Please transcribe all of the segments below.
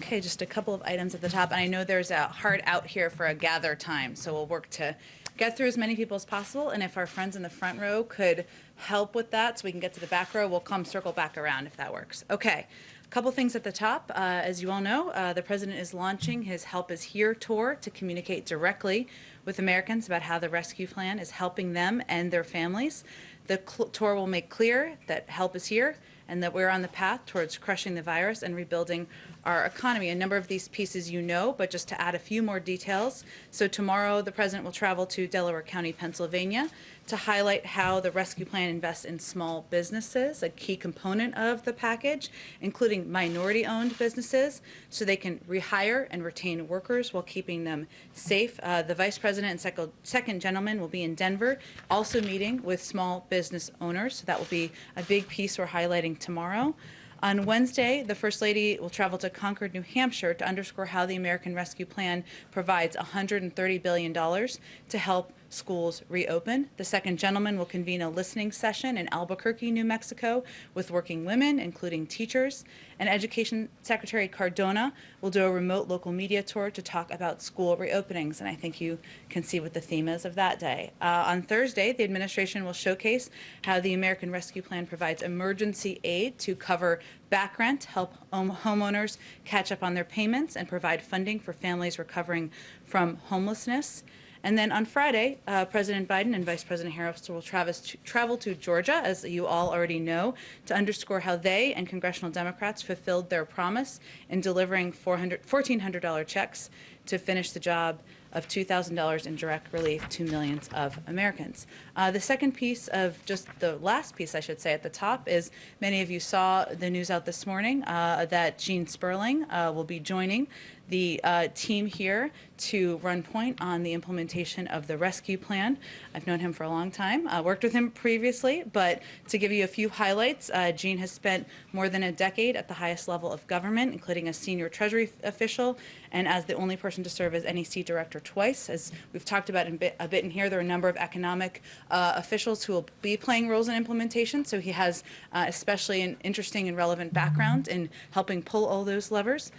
Okay, just a couple of items at the top, and I know there's a hard out here for a gather time, so we'll work to get through as many people as possible, and if our friends in the front row could help with that so we can get to the back row, we'll come circle back around if that works. Okay, a couple things at the top. As you all know, the President is launching his Help is Here tour to communicate directly with Americans about how the rescue plan is helping them and their families. The tour will make clear that help is here and that we're on the path towards crushing the virus and rebuilding our economy. A number of these pieces you know, but just to add a few more details. So tomorrow, the President will travel to Delaware County, Pennsylvania, to highlight how the rescue plan invests in small businesses, a key component of the package, including minority-owned businesses, so they can rehire and retain workers while keeping them safe. The Vice President and second gentleman will be in Denver, also meeting with small business owners. So that will be a big piece we're highlighting tomorrow. On Wednesday, the First Lady will travel to Concord, New Hampshire to underscore how the American Rescue Plan provides $130 billion to help schools reopen. The second gentleman will convene a listening session in Albuquerque, New Mexico, with working women, including teachers. And Education Secretary Cardona will do a remote local media tour to talk about school reopenings. And I think you can see what the theme is of that day. On Thursday, the administration will showcase how the American Rescue Plan provides emergency aid to cover back rent, help homeowners catch up on their payments, and provide funding for families recovering from homelessness. And then on Friday, President Biden and Vice President Harris will travel to Georgia, as you all already know, to underscore how they and congressional Democrats fulfilled their promise in delivering $1,400 checks to finish the job of $2,000 in direct relief to millions of Americans. The second piece of, just the last piece I should say at the top, is many of you saw the news out this morning that Gene Sperling will be joining the team here to run point on the implementation of the rescue plan. I've known him for a long time, worked with him previously, but to give you a few highlights, Gene has spent more than a decade at the highest level of government, including as senior Treasury official and as the only person to serve as NEC director twice. As we've talked about a bit in here, there are a number of economic officials who will be playing roles in implementation, so he has especially an interesting and relevant background in helping pull all those levers.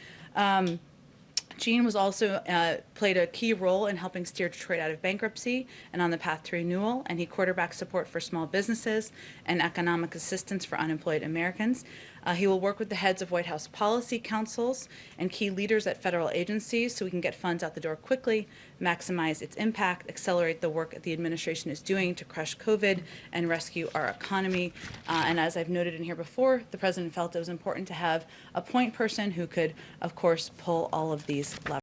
Gene was also played a key role in helping steer Detroit out of bankruptcy and on the path to renewal, and he quarterbacked support for small businesses and economic assistance for unemployed Americans. He will work with the heads of White House policy councils and key leaders at federal agencies so we can get funds out the door quickly, maximize its impact, accelerate the work the administration is doing to crush COVID and rescue our economy. And as I've noted in here before, the President felt it was important to have a point person who could, of course, pull all of these levers.